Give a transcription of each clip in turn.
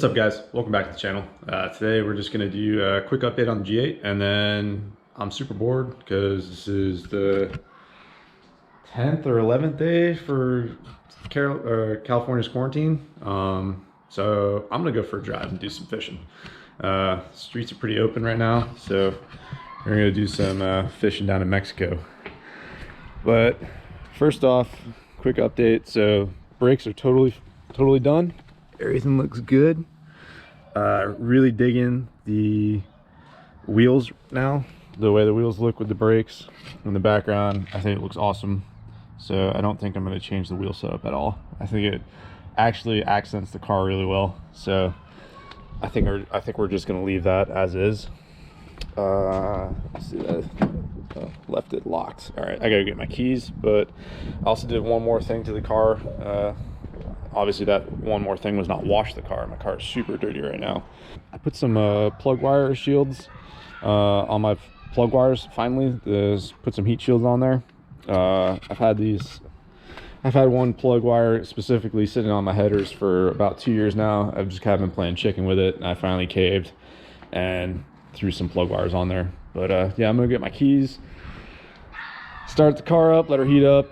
What's up, guys? Welcome back to the channel. Today we're just going to do a quick update on the G8, and then I'm super bored because this is the 10th or 11th day for California's quarantine. So I'm going to go for a drive and do some fishing. Streets are pretty open right now, so we're going to do some fishing down in Mexico. But first off, quick update. So brakes are totally done. Everything looks good. Really digging the wheels now. The way the wheels look with the brakes in the background, I think it looks awesome. So I don't think I'm going to change the wheel setup at all. I think it actually accents the car really well. So I think we're just going to leave that as is. Let's see that. Left it locked. All right, I gotta get my keys, but I also did one more thing to the car. Obviously that one more thing was not wash the car. My car is super dirty right now. I put some plug wire shields on my plug wires. Finally, put some heat shields on there. I've had one plug wire specifically sitting on my headers for about 2 years now. I've just kind of been playing chicken with it, and I finally caved and threw some plug wires on there. But yeah, I'm gonna get my keys, start the car up, let her heat up,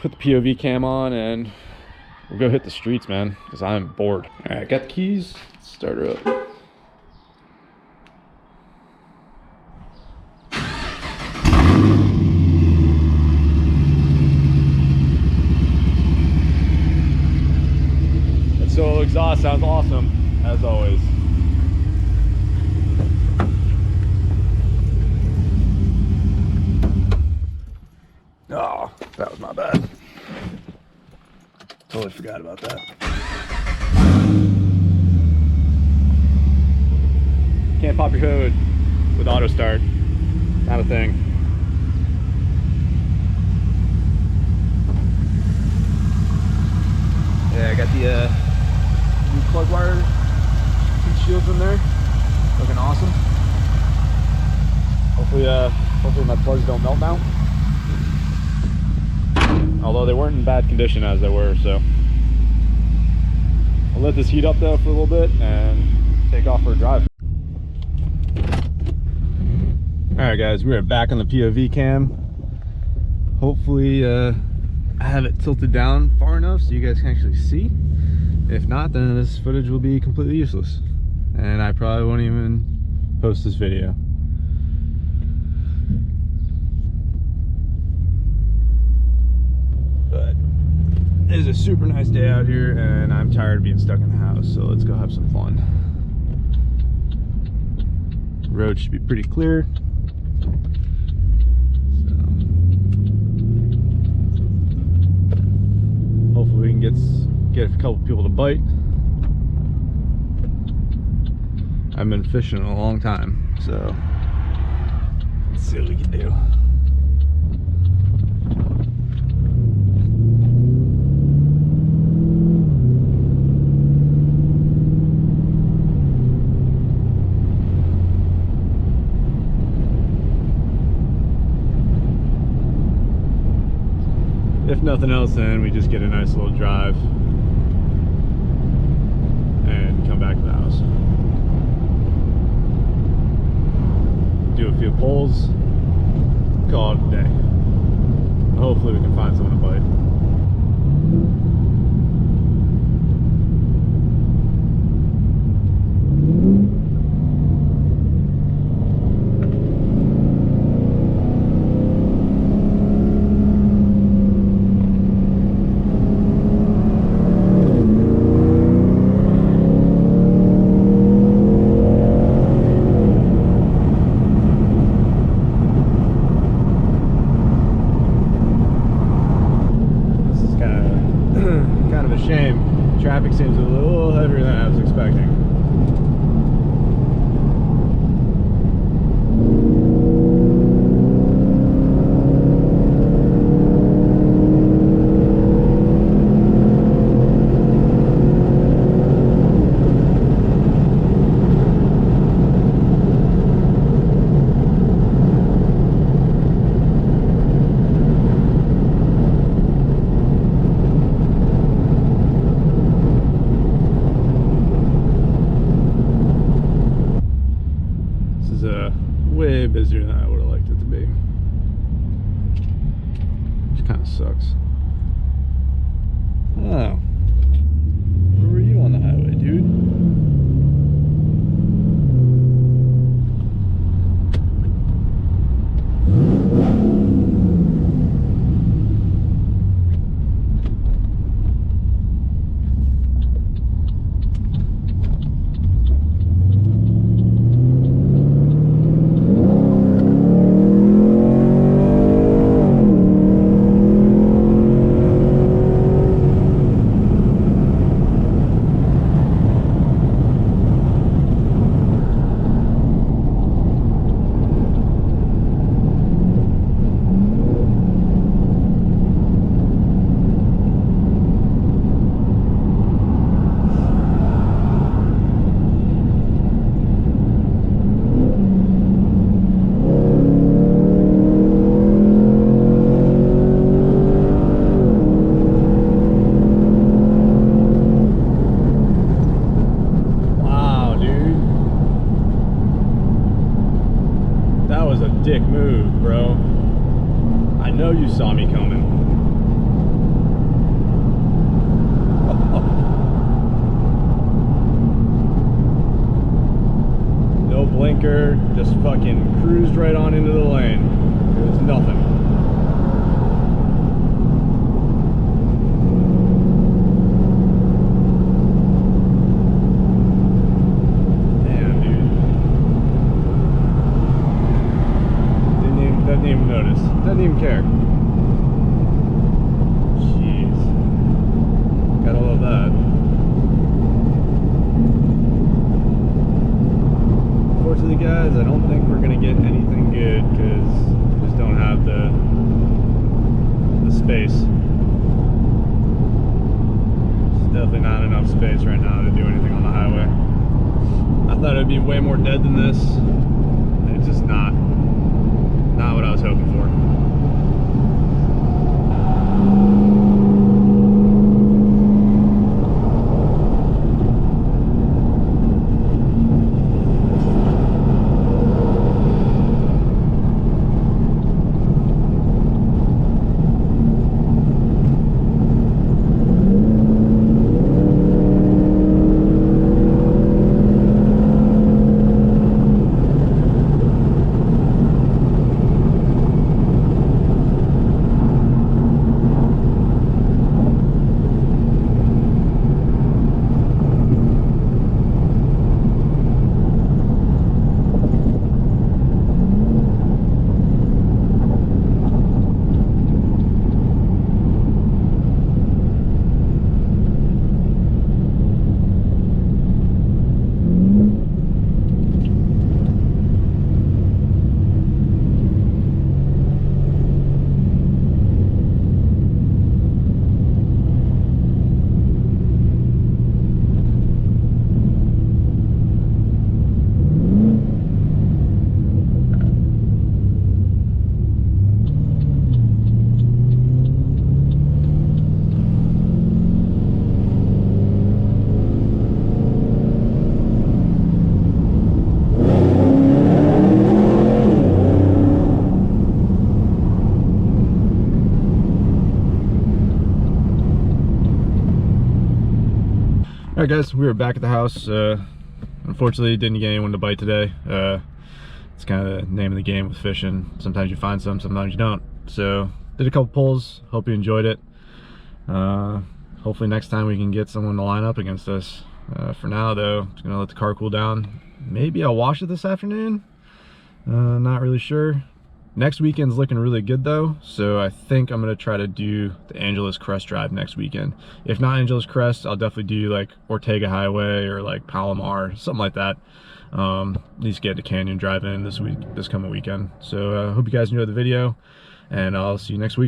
put the POV cam on, and we'll go hit the streets, man, because I'm bored. All right, got the keys. Let's start her up. That solo exhaust sounds awesome, as always. Oh, that was my bad. Totally forgot about that. Can't pop your hood with auto start. Not a thing. Yeah, I got the new plug wire heat shields in there. Looking awesome. Hopefully my plugs don't melt now. Although they weren't in bad condition as they were, so I'll let this heat up though for a little bit and take off for a drive. All right, guys, we're back on the POV cam. Hopefully I have it tilted down far enough so you guys can actually see. If not, then this footage will be completely useless, and I probably won't even post this video. But it is a super nice day out here, and I'm tired of being stuck in the house, so let's go have some fun. The road should be pretty clear. So hopefully we can get a couple people to bite. I've been fishing a long time, so let's see what we can do. If nothing else, then we just get a nice little drive and come back to the house. Do a few pulls, call it a day. Hopefully we can find someone to bite. Shame. Traffic seems a little heavier than I was expecting. cruised right on into the lane. It was nothing. Damn, dude. Doesn't even notice. Doesn't even care. Jeez. Gotta love that. Unfortunately, guys, I don't think we're gonna get anything good because we just don't have the space. There's definitely not enough space right now to do anything on the highway. I thought it'd be way more dead than this. It's just not what I was hoping for. Alright guys, we are back at the house. Unfortunately, didn't get anyone to bite today. It's kind of the name of the game with fishing. Sometimes you find some, sometimes you don't. So, did a couple pulls. Hope you enjoyed it. Hopefully next time we can get someone to line up against us. For now though, just gonna let the car cool down. Maybe I'll wash it this afternoon. Not really sure. Next weekend's looking really good though, so I think I'm gonna try to do the Angeles Crest drive next weekend. If not Angeles Crest, I'll definitely do like Ortega Highway or like Palomar, something like that. At least get to Canyon drive in this coming weekend. So hope you guys enjoyed the video, and I'll see you next week.